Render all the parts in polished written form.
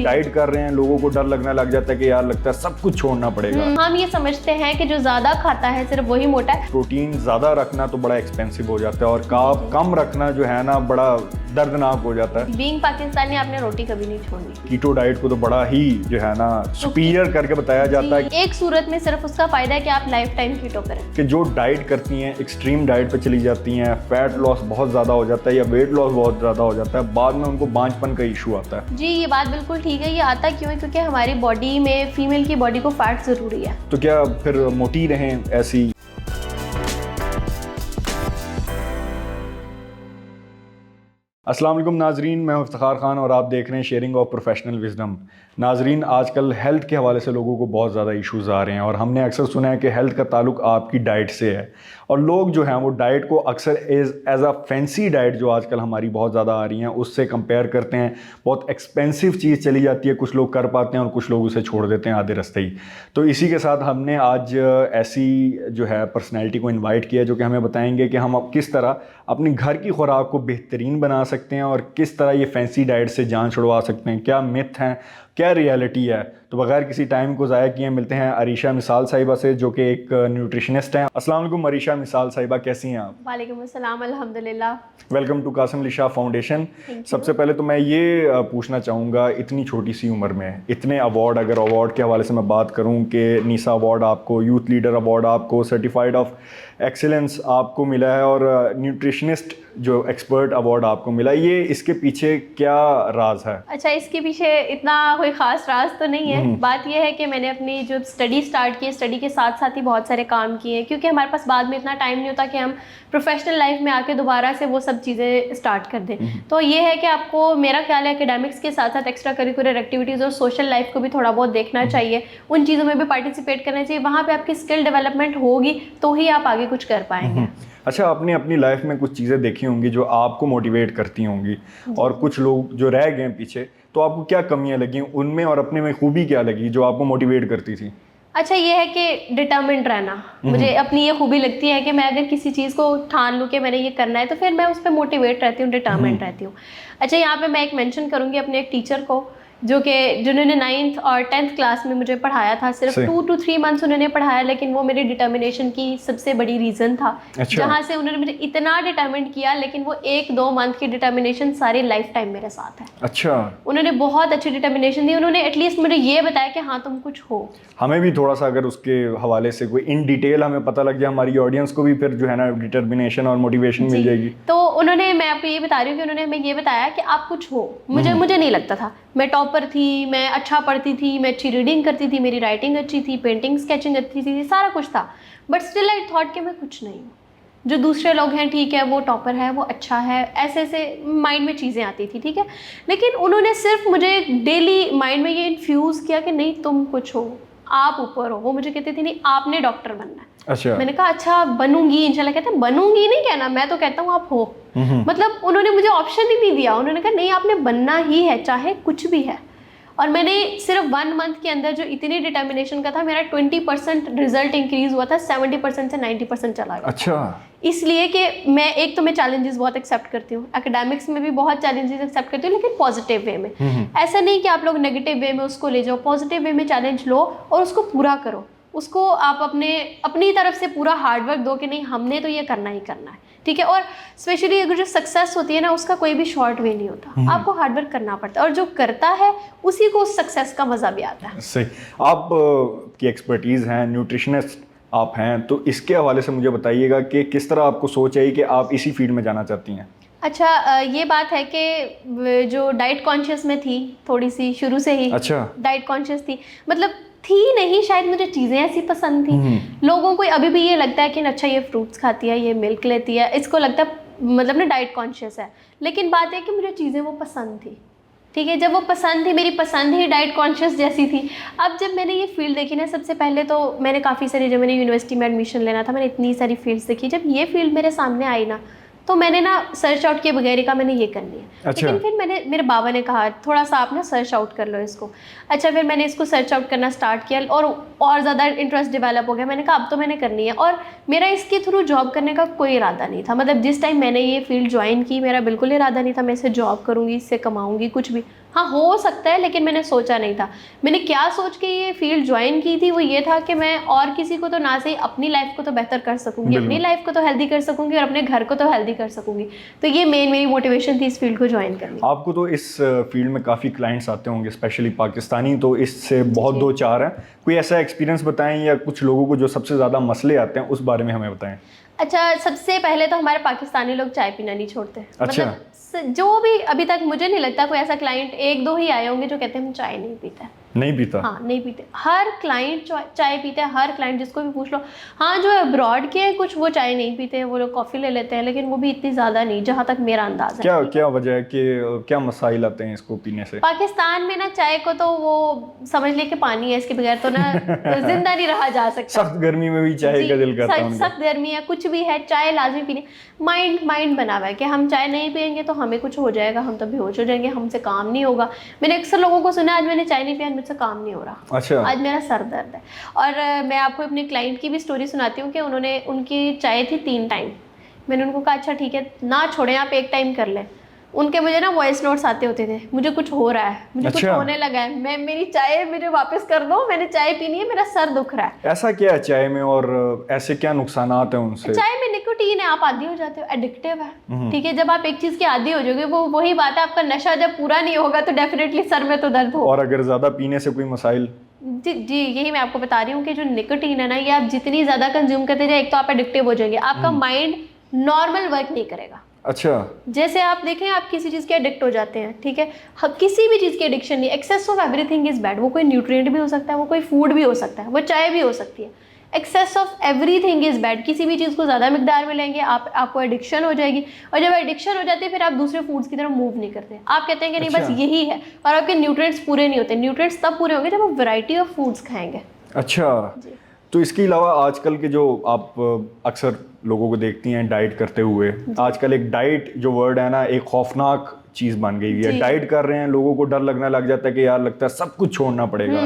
Diet कर रहे हैं, लोगों को डर लगने लग जाता है कि यार लगता है सब कुछ छोड़ना पड़ेगा। हम ये समझते हैं कि जो ज्यादा खाता है सिर्फ वही मोटा है। प्रोटीन ज़्यादा रखना तो बड़ा एक्सपेंसिव हो जाता है और कार्ब कम रखना जो है ना बड़ा दर्दनाक हो जाता है। बीइंग पाकिस्तानी आपने रोटी कभी नहीं छोड़नी। कीटो डाइट को तो बड़ा ही जो है ना सुपीरियर करके बताया जाता है एक सूरत में सिर्फ उसका फायदा है कि आप लाइफ टाइम कीटो करें। कि जो डाइट करती हैं, एक्सट्रीम डाइट पे चली जाती हैं, फैट लॉस बहुत ज़्यादा हो जाता है या वेट लॉस बहुत ज़्यादा हो जाता है, बाद में उनको बांझपन का इशू आता है। जी ये बात बिल्कुल ठीक है। ये आता क्यों है? क्योंकि हमारी बॉडी में, फीमेल की बॉडी को फैट ज़रूरी है। तो क्या फिर मोटी रहें ऐसी? अस्सलाम वालेकुम नाजरीन, मैं हूं इफ्तिखार खान और आप देख रहे हैं शेयरिंग ऑफ प्रोफेशनल विजडम। नाजरीन, आजकल हेल्थ के हवाले से लोगों को बहुत ज़्यादा इश्यूज़ आ रहे हैं और हमने अक्सर सुना है कि हेल्थ का ताल्लुक आपकी डाइट से है और लोग जो हैं वो डाइट को अक्सर एज अ फैंसी डाइट जो आजकल हमारी बहुत ज़्यादा आ रही हैं उससे कंपेयर करते हैं। बहुत एक्सपेंसिव चीज़ चली जाती है, कुछ लोग कर पाते हैं और कुछ लोग उसे छोड़ देते हैं आधे रास्ते ही। तो इसी के साथ हमने आज ऐसी जो है पर्सनैलिटी को इन्वाइट किया जो कि हमें बताएंगे कि हम अब किस तरह अपनी घर की खुराक को बेहतरीन बना सकते हैं और किस तरह ये फैंसी डाइट से जान छुड़वा सकते हैं, क्या मिथ हैं, क्या रियलिटी है। तो बगैर किसी टाइम को ज़ाया किए मिलते हैं अरीशा मिसाल साहिबा से जो कि एक न्यूट्रिशनिस्ट हैं। अस्सलाम वालेकुम अरीशा मिसाल साहिबा, कैसी हैं आप? वालेकुम अस्सलाम, अल्हम्दुलिल्लाह। Welcome to Qasim Ali Shah foundation. सबसे पहले तो मैं ये पूछना चाहूँगा, इतनी छोटी सी उम्र में इतने अवार्ड, अगर अवार्ड के हवाले से मैं बात करूँ कि नीसा अवार्ड आपको, यूथ लीडर अवार्ड आपको, सर्टिफाइड ऑफ एक्सीलेंस आपको मिला है और न्यूट्रिशनिस्ट जो एक्सपर्ट अवार्ड आपको मिला, ये इसके पीछे क्या राज है? अच्छा, इसके पीछे इतना कोई ख़ास राज तो नहीं है। बात यह है कि मैंने अपनी जो स्टडी स्टार्ट की, स्टडी के साथ साथ ही बहुत सारे काम किए क्योंकि हमारे पास बाद में इतना टाइम नहीं होता कि हम प्रोफेशनल लाइफ में आके दोबारा से वो सब चीज़ें स्टार्ट कर दें। तो ये है कि आपको, मेरा ख्याल है, एकेडमिक्स के साथ साथ एक्स्ट्रा करिकुलर एक्टिविटीज़ और सोशल लाइफ को भी थोड़ा बहुत देखना चाहिए, उन चीज़ों में भी पार्टिसिपेट करना चाहिए। वहाँ पर आपकी स्किल डेवलपमेंट होगी तो ही आप आगे कुछ कर पाएंगे। अच्छा, आपने अपनी लाइफ में कुछ चीज़ें देखी होंगी जो आपको मोटिवेट करती होंगी और कुछ लोग जो रह गए पीछे, तो आपको क्या कमियां लगी उनमें और अपने में खूबी क्या लगी जो आपको मोटिवेट करती थी? अच्छा, ये है कि डिटर्मिन्ड रहना। मुझे अपनी ये खूबी लगती है कि मैं अगर किसी चीज़ को ठान लूँ कि मैंने ये करना है तो फिर मैं उस पर मोटिवेट रहती हूँ, डिटर्मिन्ड रहती हूँ। अच्छा, यहाँ पे मैं एक मेंशन करूँगी अपने एक टीचर को जिन्होंने 9th और 10th क्लास में मुझे पढ़ाया था। सिर्फ 2 to 3 मंथ्स उन्होंने पढ़ाया, लेकिन वो मेरी डिटर्मिनेशन की सबसे बड़ी रीज़न था। अच्छा। जहाँ से उन्होंने मुझे इतना डिटर्मिनेट किया, लेकिन वो 1-2 मंथ की डिटर्मिनेशन सारी लाइफ टाइम मेरे साथ है। अच्छा, उन्होंने बहुत अच्छी डिटर्मिनेशन दी। उन्होंने एटलीस्ट मुझे ये बताया कि हाँ तुम कुछ हो। हमें भी थोड़ा सा अगर उसके हवाले से कोई इन डिटेल हमें पता लग जाए, हमारी ऑडियंस को भी फिर जो है ना डिटर्मिनेशन और मोटिवेशन मिल जाएगी। तो उन्होंने, मैं आपको ये बता रही हूँ कि उन्होंने हमें ये बताया कि आप कुछ हो। मुझे नहीं लगता था। मैं टॉपर थी, मैं अच्छा पढ़ती थी, मैं अच्छी रीडिंग करती थी, मेरी राइटिंग अच्छी थी, पेंटिंग स्केचिंग अच्छी थी, सारा कुछ था, बट स्टिल आई थॉट कि मैं कुछ नहीं हूँ। जो दूसरे लोग हैं, ठीक है, वो टॉपर है, वो अच्छा है, ऐसे ऐसे माइंड में चीज़ें आती थी, ठीक है। लेकिन उन्होंने सिर्फ मुझे डेली माइंड में ये इन्फ्यूज़ किया कि नहीं तुम कुछ हो, आप ऊपर हो। वो मुझे कहती थी नहीं आपने डॉक्टर बनना है। अच्छा। मैंने कहा अच्छा बनूंगी इंशाल्लाह। कहते हैं बनूंगी नहीं कहना, मैं तो कहता हूँ आप हो। मतलब उन्होंने मुझे ऑप्शन ही नहीं दिया। उन्होंने कहा नहीं आपने बनना ही है, चाहे कुछ भी है। और मैंने सिर्फ 1 मंथ के अंदर जो इतनी डिटर्मिनेशन का था, मेरा 20% रिजल्ट इंक्रीज हुआ था, 70% से 90% चला गया। अच्छा। इसलिए कि मैं चैलेंजेस बहुत एक्सेप्ट करती हूँ, एकेडमिक्स में भी बहुत चैलेंजेस एक्सेप्ट करती हूँ, लेकिन पॉजिटिव वे में। ऐसा नहीं कि आप लोग नेगेटिव वे में उसको ले जाओ, पॉजिटिव वे में चैलेंज लो और उसको पूरा करो। उसको आप अपनी तरफ से पूरा हार्डवर्क दो कि नहीं हमने तो ये करना ही करना है, ठीक है। और स्पेशली अगर जो सक्सेस होती है ना, उसका कोई भी शॉर्ट वे नहीं होता, आपको हार्डवर्क करना पड़ता है और जो करता है उसी को उस सक्सेस का मज़ा भी आता है। सही। आप की एक्सपर्टीज़ हैं, न्यूट्रिशनिस्ट आप हैं, तो इसके हवाले से मुझे बताइएगा कि किस तरह आपको सोच आई कि आप इसी फील्ड में जाना चाहती हैं? अच्छा, ये बात है कि जो डाइट कॉन्शियस में थी थोड़ी सी शुरू से ही। अच्छा। डाइट कॉन्शियस थी, मतलब थी नहीं, शायद मुझे चीज़ें ऐसी पसंद थी। लोगों को अभी भी ये लगता है कि अच्छा ये फ्रूट्स खाती है, ये मिल्क लेती है, इसको लगता है मतलब ना डाइट कॉन्शियस है। लेकिन बात है कि मुझे चीज़ें वो पसंद थी, ठीक है। जब वो पसंद थी, मेरी पसंद ही डाइट कॉन्शियस जैसी थी। अब जब मैंने ये फील्ड देखी ना, सबसे पहले तो मैंने काफ़ी सारी, जब मैंने यूनिवर्सिटी में एडमिशन लेना था, मैंने इतनी सारी फील्ड्स देखी। जब ये फील्ड मेरे सामने आई ना, तो मैंने ना सर्च आउट किए बगैर का मैंने ये करनी है। अच्छा। लेकिन फिर मेरे बाबा ने कहा थोड़ा सा आप ना सर्च आउट कर लो इसको। अच्छा, फिर मैंने इसको सर्च आउट करना स्टार्ट किया और ज़्यादा इंटरेस्ट डेवलप हो गया। मैंने कहा अब तो मैंने करनी है। और मेरा इसके थ्रू जॉब करने का कोई इरादा नहीं था। मतलब जिस टाइम मैंने ये फील्ड ज्वाइन की, मेरा बिल्कुल इरादा नहीं था मैं इससे जॉब करूँगी, इससे कमाऊँगी, कुछ भी। हाँ हो सकता है, लेकिन मैंने सोचा नहीं था। मैंने क्या सोच के ये फील्ड ज्वाइन की थी, वो ये था कि मैं और किसी को तो ना सही अपनी लाइफ को तो बेहतर कर सकूंगी, अपनी लाइफ को तो हेल्दी कर सकूंगी और अपने घर को तो हेल्दी कर सकूंगी। तो ये मेरी मोटिवेशन थी इस फील्ड को ज्वाइन करनी। आपको तो इस फील्ड में काफ़ी क्लाइंट्स आते होंगे, स्पेशली पाकिस्तानी, तो इससे बहुत दो चार हैं। कोई ऐसा एक्सपीरियंस बताएं या कुछ लोगों को जो सबसे ज़्यादा मसले आते हैं उस बारे में हमें बताएं। अच्छा, सबसे पहले तो हमारे पाकिस्तानी लोग चाय पीना नहीं छोड़ते। अच्छा। मतलब जो भी अभी तक मुझे नहीं लगता कोई ऐसा क्लाइंट, एक दो ही आए होंगे जो कहते हैं हम चाय नहीं पीते। नहीं पीता? हाँ नहीं पीते। हर क्लाइंट चाय पीते हैं, हर क्लाइंट जिसको भी पूछ लो। हाँ जो अब्रॉड के हैं कुछ वो चाय नहीं पीते हैं, वो लोग कॉफ़ी ले लेते हैं, लेकिन वो भी इतनी ज़्यादा नहीं, जहाँ तक मेरा अंदाज़ है। क्या वजह है कि क्या मसाइल आते हैं इसको पीने से? पाकिस्तान में ना चाय को तो वो समझ ले कि पानी है, इसके बगैर तो ना जिंदा नहीं रहा जा सकता। सख्त गर्मी में भी चाय का दिल करता है उनका। सख्त गर्मी है, कुछ भी है, चाय लाजमी पीनी। माइंड बना हुआ है कि हम चाय नहीं पियेंगे तो हमें कुछ हो जाएगा, हम तो बेहोश हो जाएंगे, हमसे काम नहीं होगा। मैंने अक्सर लोगों को सुना, आज मैंने चाय नहीं पिया, मुझसे काम नहीं हो रहा। अच्छा। आज मेरा सर दर्द है। और मैं आपको अपने क्लाइंट की भी स्टोरी सुनाती हूँ कि उनकी चाय थी 3 टाइम। मैंने उनको कहा अच्छा ठीक है ना छोड़ें, आप 1 टाइम कर लें। उनके मुझे ना वॉइस नोट्स आते होते थे, मुझे कुछ हो रहा है, मुझे कुछ होने लगा है, मेरी चाय मुझे वापस कर दो, मैंने चाय पीनी है, मेरा सर दुख रहा है। ऐसा क्या है चाय में और ऐसे क्या नुकसान हैं उनसे? चाय में निकोटीन है, आप आदी हो जाते हो, एडिक्टिव है। ठीक है, जब आप एक चीज के आदी हो जाओगे, वो वही बात है, आपका नशा जब पूरा नहीं होगा तो डेफिनेटली सर में तो दर्द हो। और अगर ज्यादा पीने से कोई मसाइल? जी यही मैं आपको बता रही हूँ कि जो निकोटीन है ना, ये आप जितनी ज्यादा कंज्यूम करते जाए, एक तो आप एडिक्टिव हो जाएंगे, आपका माइंड नॉर्मल वर्क नहीं करेगा। अच्छा। जैसे आप देखें, आप किसी चीज़ के एडिक्ट हो जाते हैं, ठीक है, किसी भी चीज़ की एडिक्शन नहीं, excess of everything is bad. वो कोई न्यूट्रिएंट भी हो सकता है, वो कोई फूड भी हो सकता है, वो चाय भी हो सकती है। Excess of everything is bad. किसी भी चीज़ को ज़्यादा मिकदार में लेंगे आपको एडिक्शन हो जाएगी, और जब एडिक्शन हो जाती है फिर आप दूसरे फूड्स की तरफ मूव नहीं करते। आप कहते हैं कि नहीं बस यही है, और आपके न्यूट्रिएंट्स पूरे नहीं होते। न्यूट्रिएंट्स तब पूरे होंगे जब आप वैरायटी ऑफ फूड्स खाएंगे। अच्छा। तो इसके अलावा आजकल के जो आप अक्सर लोगों को देखती हैं डाइट करते हुए, आजकल एक डाइट जो वर्ड है ना, एक खौफनाक चीज़ बन गई है। डाइट कर रहे हैं, लोगों को डर लगने लग जाता है कि यार लगता है सब कुछ छोड़ना पड़ेगा।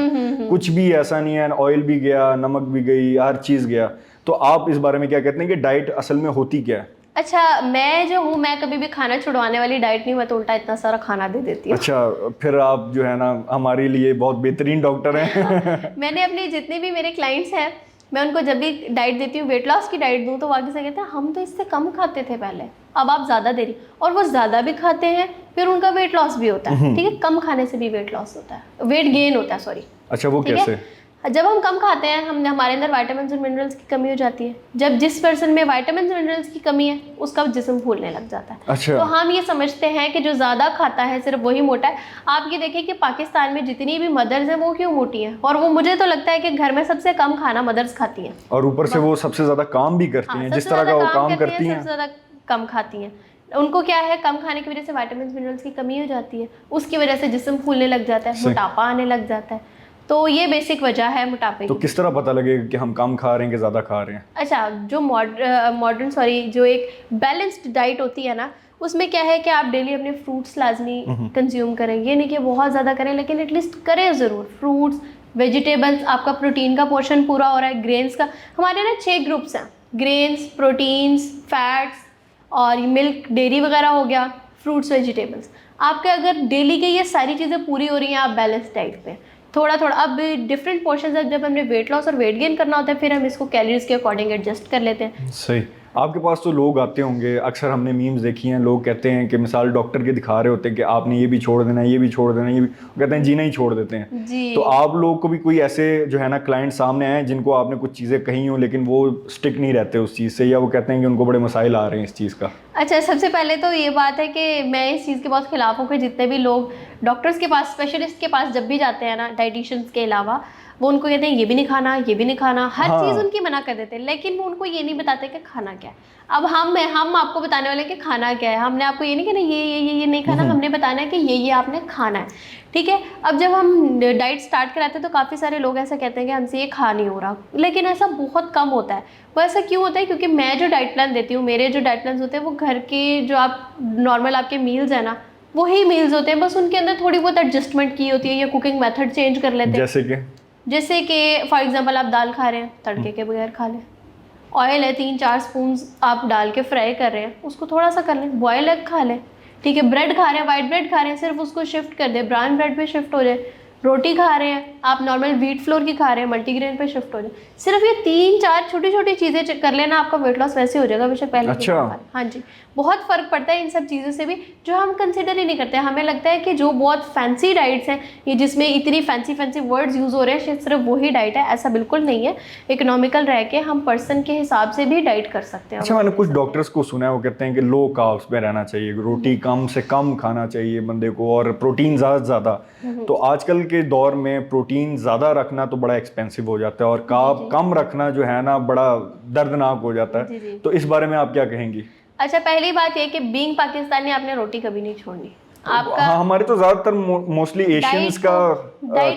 कुछ भी ऐसा नहीं है, ऑयल भी गया, नमक भी गई, हर चीज़ गया। तो आप इस बारे में क्या कहते हैं कि डाइट असल में होती क्या है? अच्छा, मैं जो हूँ, मैं कभी भी खाना छुड़वाने वाली डाइट नहीं, मैं तो उल्टा इतना सारा खाना दे देती हूँ। अच्छा, फिर आप जो है ना हमारे लिए बहुत बेहतरीन डॉक्टर हैं। मैंने अपने जितने भी मेरे क्लाइंट्स हैं, मैं उनको जब भी डाइट देती हूँ, वेट लॉस की डाइट दूँ, तो वाकई से कहते हैं हम तो इससे कम खाते थे पहले, अब आप ज़्यादा दे रही। और वो ज़्यादा भी खाते हैं, फिर उनका वेट लॉस भी होता है। ठीक है, कम खाने से भी वेट लॉस होता है, वेट गेन होता है, सॉरी। अच्छा, वो कैसे? जब हम कम खाते हैं, हमारे अंदर विटामिन्स और मिनरल्स की कमी हो जाती है। जब जिस पर्सन में विटामिन्स और मिनरल्स की कमी है, उसका जिस्म फूलने लग जाता है। अच्छा। तो हम ये समझते हैं कि जो ज़्यादा खाता है सिर्फ वही मोटा है। आप ये देखिए कि पाकिस्तान में जितनी भी मदर्स हैं वो क्यों मोटी हैं, और वो मुझे तो लगता है कि घर में सबसे कम खाना मदर्स खाती हैं, और ऊपर से वो सबसे ज़्यादा काम भी करती हैं। जिस तरह का वो काम करती हैं, सबसे ज़्यादा कम खाती हैं। उनको क्या है, कम खाने की वजह से विटामिन्स मिनरल्स की कमी हो जाती है, उसकी वजह से जिस्म फूलने लग जाता है, मोटापा आने लग जाता है। तो ये बेसिक वजह है मोटापे की। तो किस तरह पता लगेगा कि हम कम खा रहे हैं कि ज़्यादा खा रहे हैं? अच्छा, जो जो एक बैलेंस्ड डाइट होती है ना, उसमें क्या है कि आप डेली अपने फ्रूट्स लाजमी कंज्यूम करें। ये नहीं कि बहुत ज़्यादा करें, लेकिन एटलीस्ट करें ज़रूर। फ्रूट्स, वेजिटेबल्स, आपका प्रोटीन का पोर्शन पूरा हो रहा है। ग्रेन्स का हमारे ना 6 ग्रुप्स हैं, ग्रेन्स, प्रोटीन्स, फैट्स और मिल्क, डेयरी वगैरह हो गया, फ्रूट्स, वेजिटेबल्स। आपके अगर डेली के ये सारी चीज़ें पूरी हो रही हैं, आप बैलेंस डाइट पे थोड़ा थोड़ा, अब डिफरेंट पोर्शंस है, जब हमने वेट लॉस और वेट गेन करना होता है, फिर हम इसको कैलोरीज के अकॉर्डिंग एडजस्ट कर लेते हैं। सही। आपके पास तो लोग आते होंगे, अक्सर हमने मीम्स देखी हैं, लोग कहते हैं कि मिसाल डॉक्टर के दिखा रहे होते हैं कि आपने ये भी छोड़ देना है, ये भी छोड़ देना है, ये भी, कहते हैं जी नहीं छोड़ देते हैं जी। तो आप लोग को भी कोई ऐसे जो है ना क्लाइंट सामने आए जिनको आपने कुछ चीज़ें कही हो लेकिन वो स्टिक नहीं रहते उस चीज़ से, या वो कहते हैं कि उनको बड़े मसाइल आ रहे हैं इस चीज़ का? अच्छा, सबसे पहले तो ये बात है कि मैं इस चीज़ के बहुत खिलाफ हूँ कि जितने भी लोग डॉक्टर्स के पास, स्पेशलिस्ट के पास जब भी जाते हैं ना, डाइटिशियंस के अलावा, वो उनको कहते हैं ये भी नहीं खाना, ये भी नहीं खाना, हर चीज़ उनकी मना कर देते हैं, लेकिन वो उनको ये नहीं बताते कि खाना क्या है। अब हम आपको बताने वाले कि खाना क्या है। हमने आपको ये नहीं कहना ये नहीं खाना, हमने बताना है कि ये आपने खाना है। ठीक है, अब जब हम डाइट स्टार्ट कराते हैं तो काफ़ी सारे लोग ऐसा कहते हैं कि हमसे ये खा नहीं हो रहा, लेकिन ऐसा बहुत कम होता है। वो ऐसा क्यों होता है? क्योंकि मैं जो डाइट प्लान देती हूँ, मेरे जो डाइट प्लान होते हैं, वो घर के जो आप नॉर्मल आपके मील्स है ना, वही मील्स होते हैं, बस उनके अंदर थोड़ी बहुत एडजस्टमेंट की होती है या कुकिंग मेथड चेंज कर लेते हैं। जैसे कि फॉर एग्जांपल आप दाल खा रहे हैं, तड़के के बगैर खा लें। ऑयल है 3-4 स्पून आप डाल के फ्राई कर रहे हैं, उसको थोड़ा सा कर लें। बॉयल एग खा लें, ठीक है, ब्रेड खा रहे हैं, वाइट ब्रेड खा रहे हैं, सिर्फ उसको शिफ्ट कर दे, ब्राउन ब्रेड पे शिफ्ट हो जाए। रोटी खा रहे हैं, आप नॉर्मल व्हीट फ्लोर की खा रहे हैं, मल्टीग्रेन पे शिफ्ट हो जाए। सिर्फ ये 3-4 छोटी छोटी चीज़ें कर लेना, आपका वेट लॉस वैसे हो जाएगा बेशक पहले। अच्छा। हाँ जी, बहुत फ़र्क पड़ता है इन सब चीज़ों से भी, जो हम कंसिडर ही नहीं करते। हमें लगता है कि जो बहुत फैंसी डाइट्स हैं, ये जिसमें इतनी फैंसी वर्ड्स यूज़ हो रहे हैं, शायद सिर्फ वही डाइट है। ऐसा बिल्कुल नहीं है। इकोनॉमिकल रह के हम पर्सन के हिसाब से भी डाइट कर सकते हैं। अच्छा, मैंने कुछ डॉक्टर्स को सुना है, वो कहते हैं कि लो कार्ब्स में रहना चाहिए, रोटी कम से कम खाना चाहिए बंदे को, और प्रोटीन ज़्यादा से ज़्यादा। तो आजकल के दौर में प्रोटीन ज़्यादा रखना तो बड़ा एक्सपेंसिव हो जाता है, और कार्ब कम रखना जो है ना बड़ा दर्दनाक हो जाता है। तो इस बारे में आप क्या कहेंगी? अच्छा, पहली बात ये कि बीइंग पाकिस्तानी आपने रोटी कभी नहीं छोड़नी। आपका हाँ, हमारे तो ज़्यादातर मोस्टली एशियंस का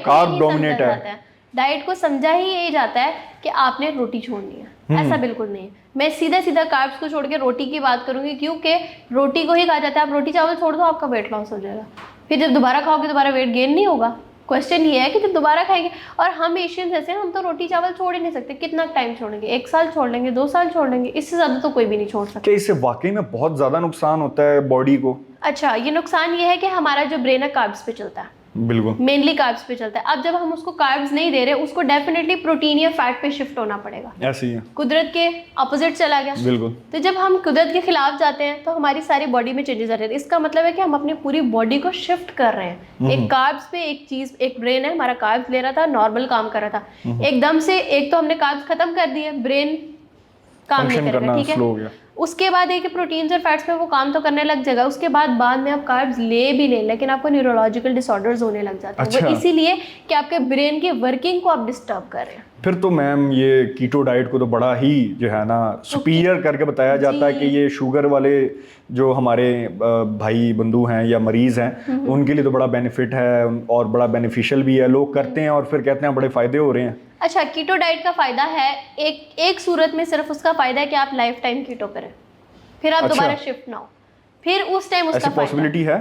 कार्ब डोमिनेट है। डाइट को समझा ही यही जाता है कि आपने रोटी छोड़नी है, ऐसा बिल्कुल नहीं है। मैं सीधा कार्ब्स को छोड़ के रोटी की बात करूंगी, क्योंकि रोटी को ही कहा जाता है आप रोटी चावल छोड़ दो, आपका वेट लॉस हो जाएगा। फिर जब दोबारा खाओगे दोबारा वेट गेन नहीं होगा। क्वेश्चन ये है कि जब दोबारा खाएंगे, और हम एशियन जैसे हम तो रोटी चावल छोड़ ही नहीं सकते। कितना टाइम छोड़ेंगे? 1 साल छोड़ लेंगे, 2 साल छोड़ लेंगे, इससे ज़्यादा तो कोई भी नहीं छोड़ सकता। क्या इससे वाकई में बहुत ज़्यादा नुकसान होता है बॉडी को? अच्छा, ये नुकसान ये है कि हमारा जो ब्रेन है कार्ब्स पे चलता है, बिल्कुल मेनली कार्ब्स पे चलता है। अब जब हम उसको कार्ब्स नहीं दे रहे, उसको डेफिनेटली प्रोटीन या फैट पे शिफ्ट होना पड़ेगा। ऐसे ही है, कुदरत के अपोजिट चला गया। बिल्कुल। तो जब हम कुदरत के खिलाफ जाते हैं तो हमारी सारी बॉडी में चेंजेस आ रहे हैं। इसका मतलब है कि हम अपनी पूरी बॉडी को शिफ्ट कर रहे हैं। एक कार्ब्स पे एक चीज, एक ब्रेन है हमारा, कार्ब्स ले रहा था, नॉर्मल काम कर रहा था, एकदम से एक तो हमने कार्ब्स खत्म कर दिए, ब्रेन काम नहीं करेगा, ठीक है। उसके बाद एक प्रोटीन्स और फैट्स पे वो काम तो करने लग जाएगा। उसके बाद में आप कार्ब्स ले भी लें, लेकिन आपको न्यूरोलॉजिकल डिसऑर्डर्स होने लग जाते हैं। अच्छा। वो इसीलिए कि आपके ब्रेन की वर्किंग को आप डिस्टर्ब कर रहे हैं। फिर तो मैम ये कीटो डाइट को तो बड़ा ही जो है ना सुपीरियर करके बताया जाता है कि ये शुगर वाले जो हमारे भाई बंधु हैं या मरीज़ हैं उनके लिए तो बड़ा बेनिफिट है और बड़ा बेनिफिशियल भी है। लोग करते हैं और फिर कहते हैं बड़े फ़ायदे हो रहे हैं। अच्छा, कीटो डाइट का फ़ायदा है एक सूरत में, सिर्फ उसका फ़ायदा है कि आप लाइफ टाइम कीटो करें, फिर आप दोबारा शिफ्ट ना हो, फिर उस टाइम उसका पॉसिबिलिटी है।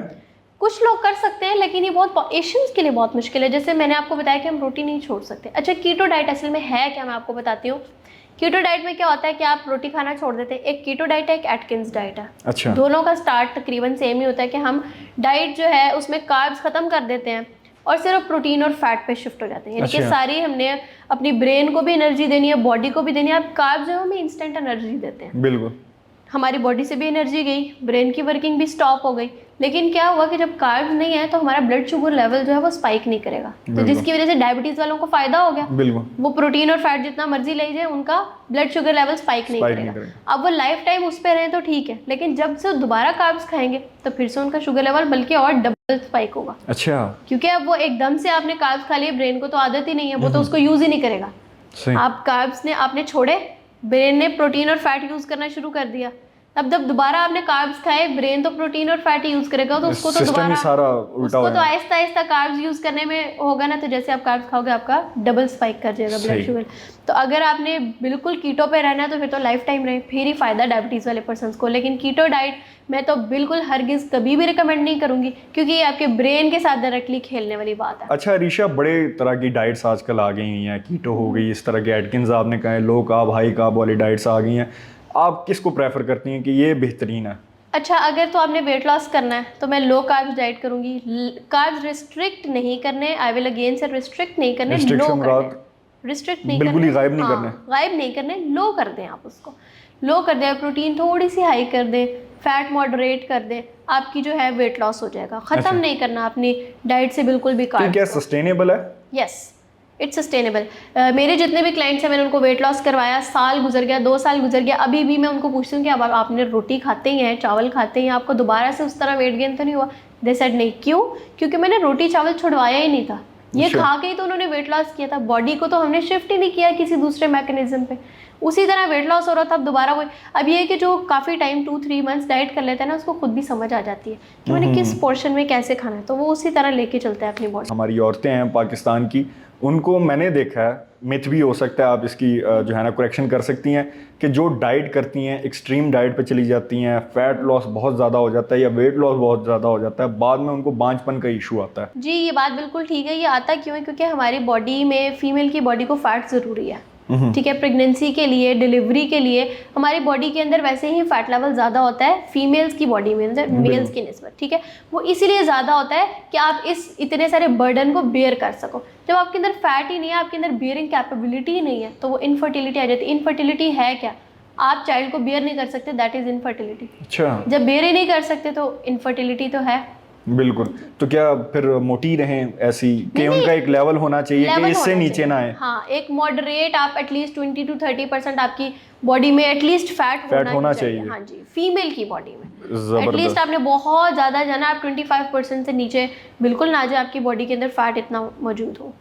कुछ लोग कर सकते हैं, लेकिन ये बहुत एशियंस के लिए बहुत मुश्किल है। जैसे मैंने आपको बताया कि हम रोटी नहीं छोड़ सकते। अच्छा, कीटो डाइट असल में है क्या, मैं आपको बताती हूँ। कीटो डाइट में क्या होता है कि आप रोटी खाना छोड़ देते हैं। एक कीटो डाइट है, एक एटकिंस डाइट है। अच्छा। दोनों का स्टार्ट तकरीबन सेम ही होता है कि हम डाइट जो है उसमें कार्ब्स खत्म कर देते हैं और सिर्फ प्रोटीन और फैट पे शिफ्ट हो जाते हैं। यानी कि सारी हमने अपनी ब्रेन को भी एनर्जी देनी है, बॉडी को भी देनी है। अब कार्ब्स जो हमें इंस्टेंट एनर्जी देते हैं, बिल्कुल। हमारी बॉडी से भी एनर्जी गई, ब्रेन की वर्किंग भी स्टॉप हो गई। लेकिन क्या हुआ कि जब कार्ब्स नहीं है तो हमारा ब्लड शुगर लेवल जो है वो स्पाइक नहीं करेगा, तो जिसकी वजह से डायबिटीज वालों को फायदा हो गया। बिल्कुल। वो प्रोटीन और फैट जितना मर्जी ले जाए, उनका ब्लड शुगर लेवल स्पाइक नहीं करेगा। अब वो लाइफ टाइम उस पर रहे तो ठीक है, लेकिन जब से दोबारा कार्ब्स खाएंगे तो फिर से उनका शुगर लेवल बल्कि और डबल स्पाइक होगा। अच्छा। क्योंकि अब वो एकदम से आपने कार्ब्स खा लिए, ब्रेन को तो आदत ही नहीं है, वो तो उसको यूज ही नहीं करेगा। आप कार्ब्स ने आपने छोड़े, ब्रेन ने प्रोटीन और फैट यूज करना शुरू कर दिया। अब जब दोबारा आपने कार्ब्स खाए, ब्रेन तो प्रोटीन और फैट यूज करेगा, तो उसको तो दोबारा उसको तो आहिस्ता आहिस्ता कार्ब्स यूज करने में होगा ना। तो जैसे आप कार्ब्स खाओगे आपका डबल स्पाइक कर जाएगा ब्लड शुगर। तो अगर आपने बिल्कुल कीटो पे रहना है तो फिर तो लाइफ टाइम रहे, फिर ही फायदा डायबिटीज वाले पर्सन्स को। लेकिन कीटो डाइट मैं तो बिल्कुल हरगिज कभी भी रिकमेंड नहीं करूंगी, क्योंकि ये आपके ब्रेन के साथ डायरेक्टली खेलने वाली बात है। अच्छा ऋषा, बड़े तरह की डाइट्स आजकल आ गई हैं, कीटो हो गई, इस तरह के एटकिंस आपने कहा, लो कार्ब हाई कार्ब वाली डाइट्स आ गई हैं। आप किसको प्रेफर करती हैं कि ये बेहतरीन है? अच्छा, अगर तो आपने वेट लॉस करना है तो मैं लो कार्ब्स डाइट करूंगी। कार्ब्स रिस्ट्रिक्ट नहीं करने, आई विल अगेन से रिस्ट्रिक्ट नहीं करने, लो करने। रिस्ट्रिक्ट नहीं बिल्कुल करने, ही गायब नहीं करने, गायब नहीं करने, लो कर दें। आप उसको लो कर दें, प्रोटीन थोड़ी सी हाई कर दें, फैट मॉडरेट कर दें, आपकी जो है वेट लॉस हो जाएगा। ख़त्म नहीं करना अपनी डाइट से बिल्कुल भी कार्ब्स। क्या सस्टेनेबल है? Yes, it's sustainable. मेरे जितने भी क्लाइंट्स हैं, मैंने उनको वेट लॉस करवाया, साल गुजर गया, 2 साल गुजर गया, अभी भी मैं उनको पूछती हूँ कि अब आपने रोटी खाते ही हैं, चावल खाते ही हैं, आपको दोबारा से उस तरह वेट गेन तो नहीं हुआ? दे सेड नहीं। क्यों? क्योंकि मैंने रोटी चावल छुड़वाया ही नहीं था, ये खा के ही तो उन्होंने वेट लॉस किया था। बॉडी को तो हमने शिफ्ट ही नहीं किया किसी दूसरे मैकेनिज्म पे, उसी तरह वेट लॉस हो रहा था। अब दोबारा वही। अब ये कि जो काफ़ी टाइम 2-3 मंथ्स डाइट कर लेते हैं ना, उसको खुद भी समझ आ जाती है कि मैंने किस पोर्शन में कैसे खाना है, तो वो उसी तरह लेके चलता है अपनी बॉडी। हमारी औरतें हैं पाकिस्तान की, उनको मैंने देखा है, मिथ भी हो सकता है, आप इसकी जो है ना करेक्शन कर सकती हैं, कि जो डाइट करती हैं, एक्सट्रीम डाइट पे चली जाती हैं, फैट लॉस बहुत ज़्यादा हो जाता है या वेट लॉस बहुत ज़्यादा हो जाता है, बाद में उनको बांझपन का इशू आता है। जी, ये बात बिल्कुल ठीक है। ये आता क्यों है? क्योंकि हमारी बॉडी में, फीमेल की बॉडी को फैट ज़रूरी है। ठीक है, प्रेगनेंसी के लिए, डिलीवरी के लिए हमारी बॉडी के अंदर वैसे ही फैट लेवल ज़्यादा होता है फीमेल्स की बॉडी में मेल्स की निस्बत, ठीक है। वो इसीलिए ज़्यादा होता है कि आप इस इतने सारे बर्डन को बेयर कर सको। जब आपके अंदर फैट ही नहीं है, आपके अंदर बेयरिंग कैपेबिलिटी ही नहीं है, तो वो इनफर्टिलिटी आ जाती है। इनफर्टिलिटी है क्या? आप चाइल्ड को बेयर नहीं कर सकते, दैट इज़ इनफर्टिलिटी। अच्छा, जब बेयर ही नहीं कर सकते तो इनफर्टिलिटी तो है। बिल्कुल। तो क्या फिर मोटी रहें ऐसी कि उनका एक लेवल होना चाहिए कि इससे नीचे ना आए? हाँ, एक मॉडरेट, आप एटलीस्ट 20 to 30% आपकी बॉडी में एटलीस्ट फैट होना चाहिए। हाँ जी, फीमेल की बॉडी में एटलीस्ट आपने बहुत ज़्यादा जाना, आप 25% से नीचे बिल्कुल ना जाए, आपकी बॉडी के अंदर फैट इतना मौजूद हो।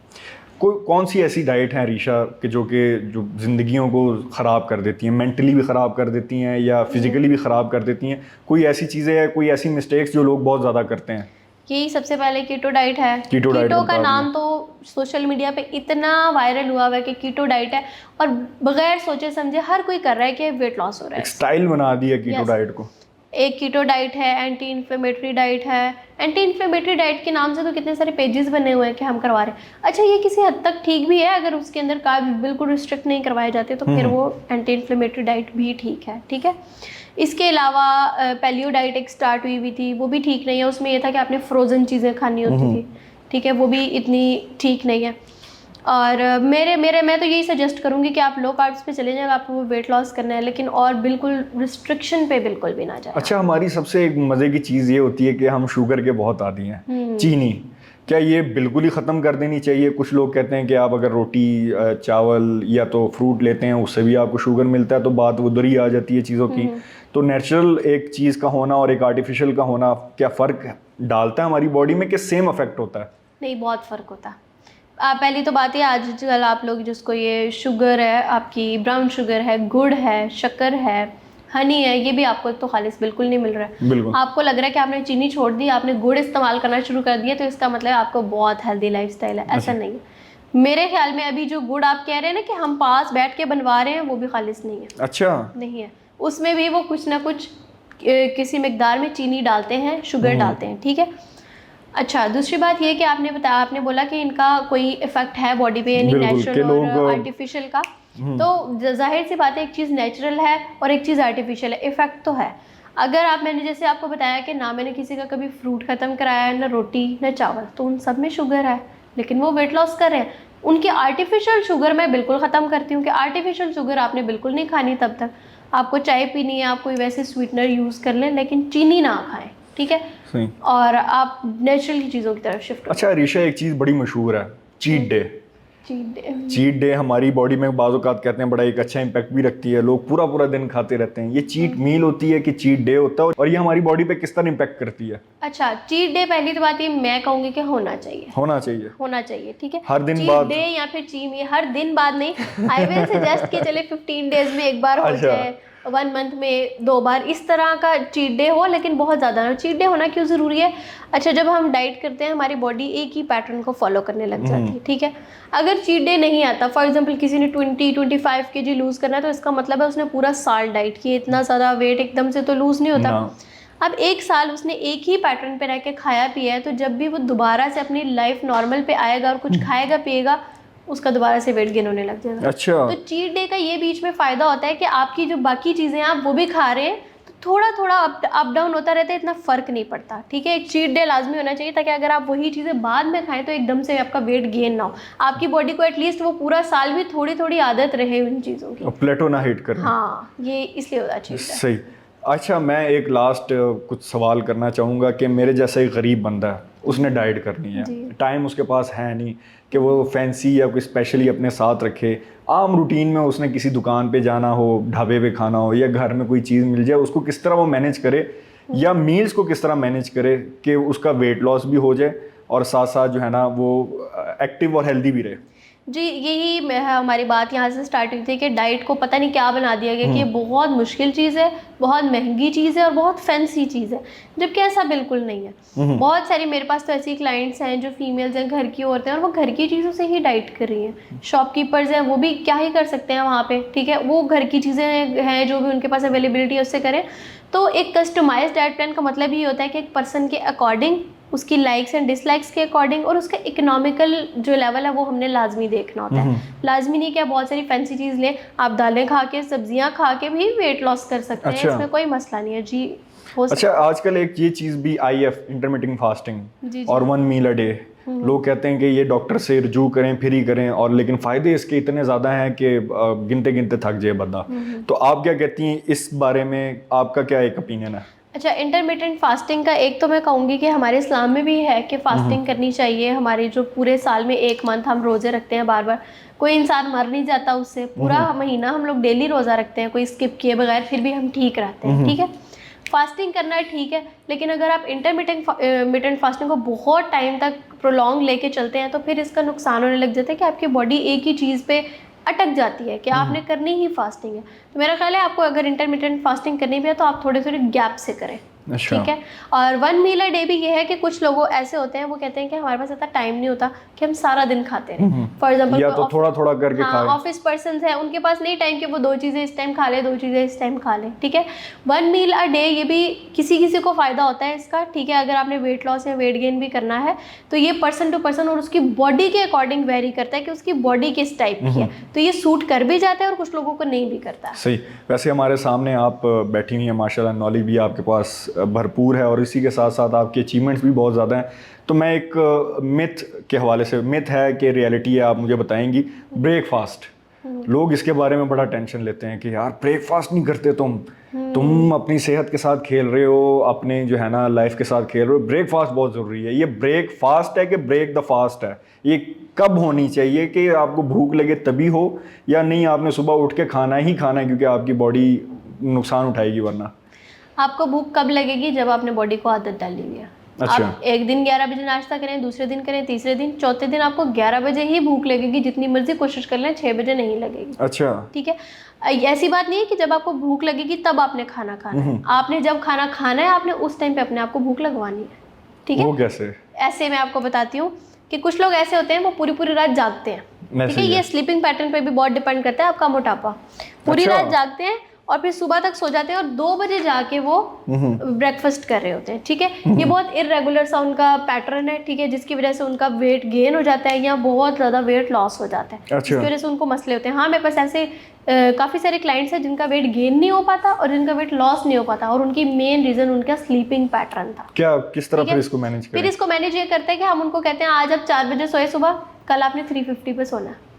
कौन सी ऐसी डाइट है रीशा कि जो ज़िंदगियों को ख़राब कर देती हैं, मेंटली भी ख़राब कर देती हैं या फिज़िकली भी ख़राब कर देती हैं? कोई ऐसी चीज़ें हैं, कोई ऐसी मिस्टेक्स जो लोग बहुत ज़्यादा करते हैं? यही सबसे पहले कीटो डाइट है। कीटो का नाम तो सोशल मीडिया पे इतना वायरल हुआ है कि कीटो डाइट है, और बगैर सोचे समझे हर कोई कर रहा है कि वेट लॉस हो रहा है। स्टाइल बना दिया कीटो डाइट को। एक कीटो डाइट है, एंटी इन्फ्लेमेटरी डाइट है। एंटी इन्फ्लेमेटरी डाइट के नाम से तो कितने सारे पेजेस बने हुए हैं कि हम करवा रहे हैं। अच्छा, ये किसी हद तक ठीक भी है, अगर उसके अंदर कार्ब्स बिल्कुल रिस्ट्रिक्ट नहीं करवाए जाते तो फिर वो एंटी इन्फ्लेमेटरी डाइट भी ठीक है, ठीक है। इसके अलावा पैलियो डाइट एक स्टार्ट हुई थी, वो भी ठीक नहीं है। उसमें ये था कि आपने फ्रोज़न चीज़ें खानी होती थी, ठीक है, वो भी इतनी ठीक नहीं है। और मैं तो यही सजेस्ट करूँगी कि आप लो कार्ब्स पे चले जाएं, आपको वो वेट लॉस करना है, लेकिन और बिल्कुल रिस्ट्रिक्शन पे बिल्कुल भी ना जाए। अच्छा, हमारी सबसे एक मज़े की चीज़ ये होती है कि हम शुगर के बहुत आदी हैं। चीनी, क्या ये बिल्कुल ही ख़त्म कर देनी चाहिए? कुछ लोग कहते हैं कि आप अगर रोटी, चावल या तो फ्रूट लेते हैं उससे भी आपको शुगर मिलता है, तो बात उधर ही आ जाती है चीज़ों की। तो नेचुरल एक चीज़ का होना और एक आर्टिफिशियल का होना क्या फ़र्क डालता है हमारी बॉडी में, कि सेम अफेक्ट होता है? नहीं, बहुत फ़र्क होता है। पहली तो बात है, आजकल आप लोग जिसको ये शुगर है, आपकी ब्राउन शुगर है, गुड़ है, शक्कर है, हनी है, ये भी आपको तो खालिस बिल्कुल नहीं मिल रहा है। आपको लग रहा है कि आपने चीनी छोड़ दी, आपने गुड़ इस्तेमाल करना शुरू कर दिया, तो इसका मतलब आपको बहुत हेल्दी लाइफस्टाइल है। ऐसा नहीं है। मेरे ख्याल में अभी जो गुड़ आप कह रहे हैं ना कि हम पास बैठ के बनवा रहे हैं, वो भी खालिस नहीं है। अच्छा, नहीं है, उसमें भी वो कुछ ना कुछ किसी मिकदार में चीनी डालते हैं, शुगर डालते हैं, ठीक है। अच्छा, दूसरी बात ये कि आपने बोला कि इनका कोई इफेक्ट है बॉडी पे, यानी नेचुरल और आर्टिफिशियल का। तो जाहिर सी बात है, एक चीज़ नेचुरल है और एक चीज़ आर्टिफिशियल है, इफेक्ट तो है। अगर मैंने जैसे आपको बताया कि ना मैंने किसी का कभी फ्रूट ख़त्म कराया है, ना रोटी, ना चावल, तो उन सब में शुगर है, लेकिन वो वेट लॉस कर रहे हैं। उनकी आर्टिफिशियल शुगर मैं बिल्कुल ख़त्म करती हूँ कि आर्टिफिशियल शुगर आपने बिल्कुल नहीं खानी। तब तक आपको चाय पीनी है, आप कोई वैसे स्वीटनर यूज़ कर लें, लेकिन चीनी ना खाएं, ठीक है। सही। और आप नेचुरल की चीज़ों की तरफ शिफ्ट। अच्छा ऋषा, एक चीज़ बड़ी मशहूर है, चीट डे। चीट डे हमारी बॉडी में बाज़ औक़ात कहते हैं बड़ा एक अच्छा इम्पैक्ट भी रखती है, लोग पूरा पूरा दिन खाते रहते हैं। ये चीट मील होती है कि चीट डे होता है, और ये हमारी बॉडी पे किस तरह इम्पैक्ट करती है? अच्छा, चीट डे पहली तो बात ये मैं कहूँगी कि होना चाहिए, ठीक है। हर दिन बाद डे या फिर हर दिन बाद नहीं, आई विल सजेस्ट कि चले 15 डेज में एक बार हो जाए, 1 मंथ में 2 बार, इस तरह का चीट डे हो, लेकिन बहुत ज़्यादा ना। चीट डे होना क्यों ज़रूरी है? अच्छा, जब हम डाइट करते हैं हमारी बॉडी एक ही पैटर्न को फॉलो करने लग जाती है, ठीक है। अगर चीट डे नहीं आता, फॉर एग्जांपल किसी ने 20-25 kg लूज़ करना है, तो इसका मतलब है उसने पूरा साल डाइट की, इतना ज़्यादा वेट एकदम से तो लूज़ नहीं होता। अब 1 साल उसने एक ही पैटर्न पे रह के खाया पिया है, तो जब भी वो दोबारा से अपनी लाइफ नॉर्मल पे आएगा और कुछ खाएगा पिएगा, उसका दोबारा से वेट गेन होने लग जाएगा। अच्छा, तो चीट डे का ये बीच में फ़ायदा होता है कि आपकी जो बाकी चीज़ें हैं आप वो भी खा रहे हैं, तो थोड़ा थोड़ा अप डाउन होता रहता है, इतना फ़र्क नहीं पड़ता, ठीक है। एक चीट डे लाजमी होना चाहिए, ताकि अगर आप वही चीज़ें बाद में खाएं तो एकदम से आपका वेट गेन ना हो, आपकी बॉडी को एटलीस्ट वो पूरा साल भी थोड़ी थोड़ी आदत रहे उन चीज़ों की, प्लेटो ना हिट करे। हाँ, ये इसलिए होता है। सही। अच्छा, मैं एक लास्ट कुछ सवाल करना चाहूँगा कि मेरे जैसा एक गरीब बंदा है, उसने डाइट करनी है, टाइम उसके पास है नहीं कि वो फैंसी या कोई स्पेशली अपने साथ रखे। आम रूटीन में उसने किसी दुकान पे जाना हो, ढाबे पे खाना हो, या घर में कोई चीज़ मिल जाए, उसको किस तरह वो मैनेज करे, या मील्स को किस तरह मैनेज करे कि उसका वेट लॉस भी हो जाए और साथ साथ जो है ना वो एक्टिव और हेल्दी भी रहे? जी, यही हमारी बात यहाँ से स्टार्ट हुई थी कि डाइट को पता नहीं क्या बना दिया गया कि ये बहुत मुश्किल चीज़ है, बहुत महंगी चीज़ है और बहुत फैंसी चीज़ है, जबकि ऐसा बिल्कुल नहीं है। बहुत सारी मेरे पास तो ऐसी क्लाइंट्स हैं जो फीमेल्स हैं, घर की औरतें हैं, और वो घर की चीज़ों से ही डाइट कर रही हैं। शॉपकीपर्स हैं, वो भी क्या ही कर सकते हैं वहाँ पे, ठीक है। वो घर की चीज़ें हैं जो भी उनके पास अवेलेबिलिटी है उससे करें। तो एक कस्टमाइज्ड डाइट प्लान का मतलब ये होता है कि एक पर्सन के अकॉर्डिंग उसकी लाइक्स एंड डिसलाइक्स के अकॉर्डिंग, और उसका इकोनॉमिकल जो लेवल है वो हमने लाजमी देखना होता है। लाजमी नहीं कि आप बहुत सारी फैंसी चीज़ लें, आप दालें खा के सब्जियां खा के भी वेट लॉस कर सकते हैं, इसमें कोई मसला नहीं है जी। अच्छा, आजकल एक ये चीज़ भी आई है, इंटरमिटेंट फास्टिंग और 1 मील अ डे। लोग कहते हैं कि ये डॉक्टर से रुजू करें, फिर ही करें, और लेकिन फ़ायदे इसके इतने ज़्यादा हैं कि गिनते गिनते थक जाए बंदा। तो आप क्या कहती हैं इस बारे में, आपका क्या एक ओपिनियन है? अच्छा, इंटरमिटेंट फास्टिंग का एक तो मैं कहूँगी कि हमारे इस्लाम में भी है कि फास्टिंग करनी चाहिए। हमारे जो पूरे साल में 1 मंथ हम रोज़े रखते हैं बार बार, कोई इंसान मर नहीं जाता उससे। पूरा महीना हम लोग डेली रोज़ा रखते हैं, कोई स्किप किए बगैर, फिर भी हम ठीक रहते हैं। ठीक है, फास्टिंग करना ठीक है, लेकिन अगर आप इंटरमिटेंट फास्टिंग को बहुत टाइम तक प्रोलॉन्ग लेके चलते हैं तो फिर इसका नुकसान होने लग जाता है कि आपकी बॉडी एक ही चीज़ पे अटक जाती है कि आपने करनी ही फास्टिंग है। तो मेरा ख्याल है आपको अगर इंटरमिटेंट फास्टिंग करनी भी है तो आप थोड़े थोड़े गैप से करें। अच्छा। ठीक है, और 1 मील अ डे भी ये है कि कुछ लोग ऐसे होते हैं वो कहते हैं कि हमारे पास इतना टाइम नहीं होता कि हम सारा दिन खाते रहें। फॉर एग्जाम्पल, या तो थोड़ा थोड़ा करके खाएं। ऑफिस पर्सन है, उनके पास नहीं टाइम कि वो 2 चीज़ें इस टाइम खा ले, 2 चीज़ें इस टाइम खा ले। ठीक है, 1 मील अ डे ये भी किसी किसी को फ़ायदा होता है इसका। ठीक है, अगर आपने वेट लॉस या वेट गेन भी करना है तो ये पर्सन टू पर्सन और उसकी बॉडी के अकॉर्डिंग वेरी करता है कि उसकी बॉडी किस टाइप की है, तो ये सूट कर भी जाता है और कुछ लोगों को नहीं भी करता। सही। वैसे हमारे सामने आप बैठी हुई हैं, माशाल्लाह, नॉलेज भी आपके पास भरपूर है और इसी के साथ साथ आपके अचीवमेंट्स भी बहुत ज़्यादा हैं। तो मैं एक मिथ के हवाले से, मिथ है कि रियलिटी है, आप मुझे बताएंगी। ब्रेकफास्ट, लोग इसके बारे में बड़ा टेंशन लेते हैं कि यार ब्रेकफास्ट नहीं करते तुम अपनी सेहत के साथ खेल रहे हो, अपने जो है ना लाइफ के साथ खेल रहे हो, ब्रेकफास्ट बहुत ज़रूरी है। ये ब्रेकफास्ट है कि ब्रेक द फास्ट है? ये कब होनी चाहिए कि आपको भूख लगे तभी हो, या नहीं आपने सुबह उठ के खाना ही खाना है क्योंकि आपकी बॉडी नुकसान उठाएगी वरना? आपको भूख कब लगेगी? जब आपने बॉडी को आदत डाली हुई है। अच्छा। आप एक दिन 11 बजे नाश्ता करें, दूसरे दिन करें, तीसरे दिन, चौथे दिन आपको 11 बजे ही भूख लगेगी, जितनी मर्जी कोशिश कर लें 6 बजे नहीं लगेगी। अच्छा। ठीक है, ऐसी बात नहीं है कि जब आपको भूख लगेगी तब आपने खाना खाना है। आपने जब खाना खाना है आपने उस टाइम पे अपने आप को भूख लगवानी है। ठीक है, वो कैसे? ऐसे मैं आपको बताती हूँ कि कुछ लोग ऐसे होते हैं वो पूरी पूरी रात जागते हैं। ठीक है, ये स्लीपिंग पैटर्न पे भी बहुत डिपेंड करता है आपका मोटापा। पूरी रात जागते हैं और फिर सुबह तक सो जाते हैं और 2 बजे जाके वो ब्रेकफास्ट कर रहे होते हैं। ठीक है, ये बहुत इरेगुलर सा उनका पैटर्न है। ठीक है, जिसकी वजह से उनका वेट गेन हो जाता है या बहुत ज़्यादा वेट लॉस हो जाता है। अच्छा। इसकी वजह से उनको मसले होते हैं। हाँ, मेरे पास ऐसे काफ़ी सारे क्लाइंट्स हैं जिनका वेट गेन नहीं हो पाता और जिनका वेट लॉस नहीं हो पाता, और उनकी मेन रीज़न उनका स्लीपिंग पैटर्न था। क्या, किस तरह फिर इसको मैनेज करें? फिर इसको मैनेज ये करते हैं कि हम उनको कहते हैं आज आप 4 बजे सोए सुबह, कल आपने 350 पे सोना है।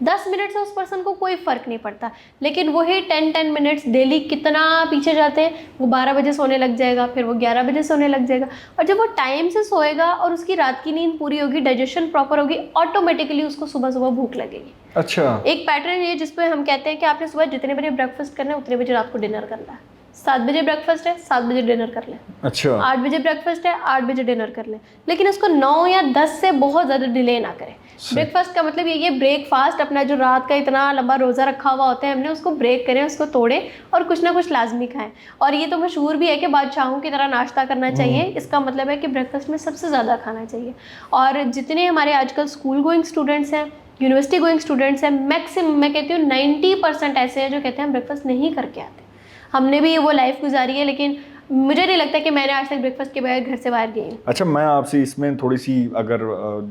10 मिनट से उस पर्सन को कोई फ़र्क नहीं पड़ता, लेकिन वही 10 मिनट्स डेली कितना पीछे जाते हैं। वो 12 बजे सोने लग जाएगा, फिर वो 11 बजे सोने लग जाएगा, और जब वो टाइम से सोएगा और उसकी रात की नींद पूरी होगी, डाइजेशन प्रॉपर होगी, ऑटोमेटिकली उसको सुबह सुबह भूख लगेगी। अच्छा। एक पैटर्न ये जिसपे हम कहते हैं कि आपने सुबह जितने बजे ब्रेकफास्ट करना है उतने बजे रात को डिनर करना है। 7 बजे ब्रेकफास्ट है, 7 बजे डिनर कर लें। अच्छा। 8 बजे ब्रेकफास्ट है, 8 बजे डिनर कर लें, लेकिन उसको 9 या 10 से बहुत ज़्यादा डिले ना करें। ब्रेकफास्ट का मतलब ये ब्रेकफास्ट अपना जो रात का इतना लंबा रोज़ा रखा हुआ होता है हमने, उसको ब्रेक करें, उसको तोड़ें और कुछ ना कुछ लाजमी खाएं। और ये तो मशहूर भी है कि बादशाहों की तरह नाश्ता करना चाहिए। इसका मतलब है कि ब्रेकफास्ट में सबसे ज़्यादा खाना चाहिए। और जितने हमारे आजकल स्कूल गोइंग स्टूडेंट्स हैं, यूनिवर्सिटी गोइंग स्टूडेंट्स हैं, मैक्सिमम मैं कहती हूँ 90% ऐसे हैं जो कहते हैं हम ब्रेकफास्ट नहीं करके आते। हमने भी वो लाइफ गुजारी है, लेकिन मुझे नहीं लगता कि मैंने आज तक ब्रेकफास्ट के बगैर घर से बाहर गई हूँ। अच्छा, मैं आपसे इसमें थोड़ी सी अगर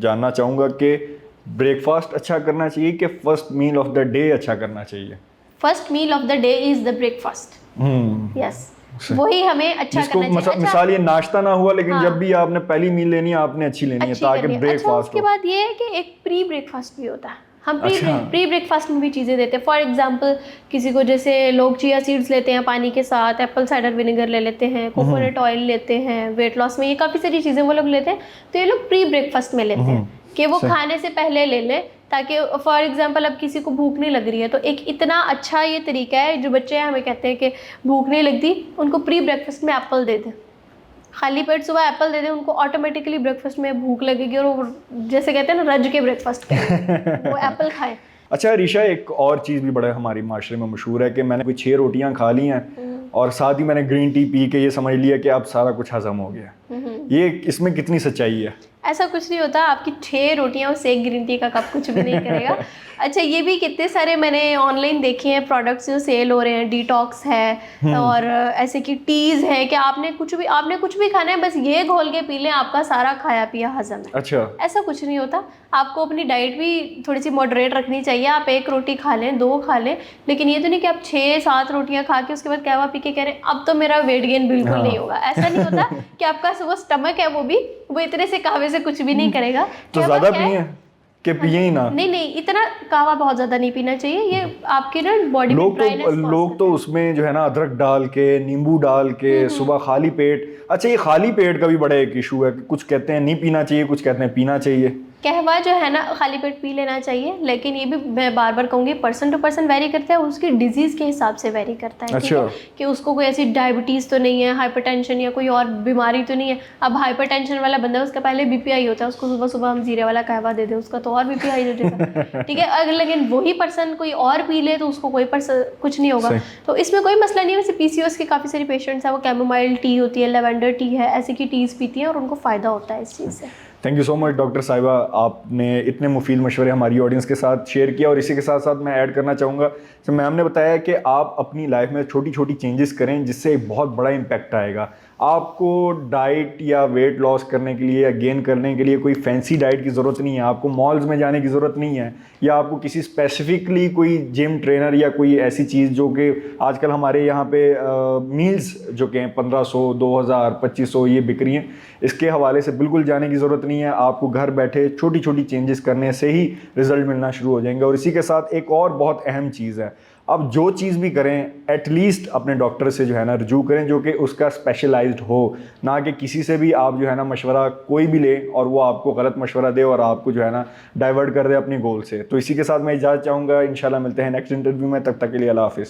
जानना चाहूँगा कि ब्रेकफास्ट अच्छा करना चाहिए कि first meal of the day अच्छा करना चाहिए? First meal of the day is the breakfast. Yes, वही हमें अच्छा करना चाहिए। मिसाल ये नाश्ता ना हुआ, लेकिन जब भी आपने पहली मील लेनी है आपने अच्छी लेनी है ताकि ब्रेकफास्ट हो। उसके बाद ये है कि एक प्री ब्रेकफास्ट भी होता है। हम प्री ब्रेकफास्ट में भी चीज़ें देते हैं। फॉर एग्जांपल, किसी को जैसे लोग चिया सीड्स लेते हैं पानी के साथ, एप्पल साइडर विनेगर ले लेते हैं, कोकोनट ऑयल लेते हैं, वेट लॉस में ये काफ़ी सारी चीज़ें वो लोग लेते हैं। तो ये लोग प्री ब्रेकफास्ट में लेते हैं कि वो खाने से पहले ले लें, ताकि फॉर एग्जांपल अब किसी को भूख नहीं लग रही है तो एक इतना अच्छा ये तरीका है। जो बच्चे हैं हमें कहते हैं कि भूख नहीं लगती, उनको प्री ब्रेकफास्ट में एप्पल दे दें। खाली पेट सुबह एप्पल दे दें, उनको ऑटोमेटिकली ब्रेकफास्ट में भूख लगेगी और वो जैसे कहते हैं ना रज के ब्रेकफास्ट करें, वो एप्पल खाएं। अच्छा रिशा, एक और चीज़ भी बड़ा हमारी माशरे में मशहूर है कि मैंने कोई 6 रोटियां खा ली हैं और साथ ही मैंने ग्रीन टी पी के ये समझ लिया कि अब सारा कुछ हजम हो गया। ये इसमें कितनी सच्चाई है? ऐसा कुछ नहीं होता, आपकी 6 रोटियां और 1 ग्रीन टी का कप कुछ भी नहीं करेगा। अच्छा, ये भी कितने सारे मैंने ऑनलाइन देखे हैं प्रोडक्ट्स जो सेल हो रहे हैं, डिटॉक्स है और ऐसे की टीज है कि आपने कुछ भी खाना है, बस ये घोल के पी लें, आपका सारा खाया पिया हजम है। अच्छा, ऐसा कुछ नहीं होता। आपको अपनी डाइट भी थोड़ी सी मॉडरेट रखनी चाहिए। आप 1 रोटी खा लें, 2 खा लें, लेकिन ये तो नहीं कि आप 6-7 रोटियां खा के उसके बाद कहवा पी के कह रहे हैं अब तो मेरा वेट गेन बिल्कुल नहीं होगा। ऐसा नहीं होता कि आपका वो स्टमक है वो इतने से कहवे से कुछ भी नहीं करेगा। तो ज्यादा पिए कि पिए ही ना? नहीं, इतना कहवा बहुत ज्यादा नहीं पीना चाहिए, ये आपके ना बॉडी में ड्राइनेस लोग तो उसमें जो है ना अदरक डाल के, नींबू डाल के सुबह खाली पेट। अच्छा, ये खाली पेट का भी बड़ा एक इशू है, कुछ कहते हैं नहीं पीना चाहिए, कुछ कहते हैं पीना चाहिए। कहवा जो है ना खाली पेट पी लेना चाहिए, लेकिन ये भी मैं बार बार कहूँगी पर्सन टू पर्सन वेरी करता है, उसकी डिजीज़ के हिसाब से वेरी करता है। अच्छा, कि उसको कोई ऐसी डायबिटीज़ तो नहीं है, हाइपरटेंशन या कोई और बीमारी तो नहीं है। अब हाइपरटेंशन वाला बंदा, उसका पहले बीपीआई होता है, उसको सुबह सुबह हम जीरे वाला कहवा दे दें, उसका तो और बीपीआई हो जाएगा। ठीक है, अगर लेकिन वही पर्सन कोई और पी ले तो उसको कुछ नहीं होगा। तो इसमें कोई मसला नहीं है। वैसे पीसीओएस के काफ़ी सारे पेशेंट्स हैं, वो कैमोमाइल टी होती है, लेवेंडर टी है, ऐसे की टीज़ पीती हैं और उनको फ़ायदा होता है इस चीज़ से। Thank you so much doctor साहिबा, आपने इतने मुफीद मशवरे हमारी ऑडियंस के साथ शेयर किया। और इसी के साथ साथ मैं ऐड करना चाहूँगा कि मैम ने बताया कि आप अपनी लाइफ में छोटी छोटी चेंजेस करें जिससे एक बहुत बड़ा इम्पैक्ट आएगा। आपको डाइट या वेट लॉस करने के लिए या गेन करने के लिए कोई फैंसी डाइट की ज़रूरत नहीं है, आपको मॉल्स में जाने की ज़रूरत नहीं है, या आपको किसी स्पेसिफिकली कोई जिम ट्रेनर या कोई ऐसी चीज़ जो कि आजकल हमारे यहाँ पे मील्स जो कि 1500, 2000, 2500 ये बिक रही हैं, इसके हवाले से बिल्कुल जाने की ज़रूरत नहीं है। आपको घर बैठे छोटी छोटी चेंजेस करने से ही रिज़ल्ट मिलना शुरू हो जाएंगे। और इसी के साथ एक और बहुत अहम चीज़ है, अब जो चीज़ भी करें एटलीस्ट अपने डॉक्टर से जो है ना रजू करें जो कि उसका स्पेशलाइज्ड हो, ना कि किसी से भी आप जो है ना मशवरा कोई भी ले और वो आपको गलत मशवरा दे और आपको जो है ना डाइवर्ट कर दे अपनी गोल से। तो इसी के साथ मैं इजाज़त चाहूँगा, इंशाल्लाह मिलते हैं नेक्स्ट इंटरव्यू में, तब तक के लिए अल्लाह हाफिज़।